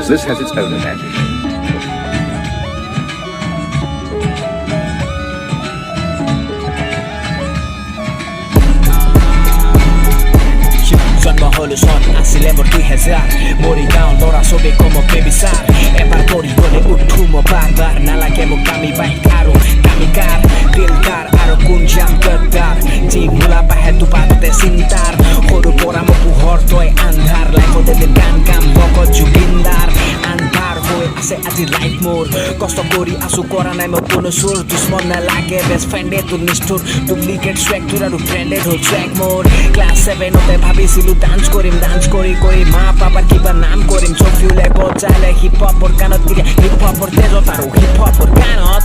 This has its own magic. Jump holo son asile por 2000 Morigaon lora sobe como bebisar Ebar mori gole uthumo barbar Nalage mo kami baik karo Kami kar dilkar aro kunjam gedar Jimula bahe tu pate sintar Hodo pora mo puhor toy andhar Life o dele gam boko jubindar Andhar hoy ase aji life more Kosto kori asu kora nai mo kono sur Dushmon na lage best friend e tu nishtur Duplicate swag tura ru branded ho track more Class 7 ote bhabisilu dance করিম মা বাবার কিবা নাম করিম চোখ ফিউলে বজালে heap হপৰ গানত গিয়ে heap হপৰ তেজত আৰু হিপ হপৰ গানত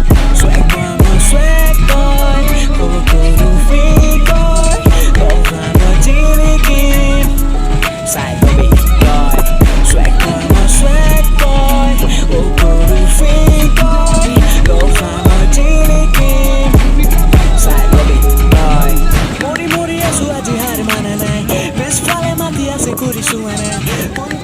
swag boy কৰো ফিক boy লভানো জিৰিকি side baby boy swag boy কৰো ফিক boy লভানো জিৰিকি side baby boy mori asu aji har mana nai best friend Mati ase kuri suara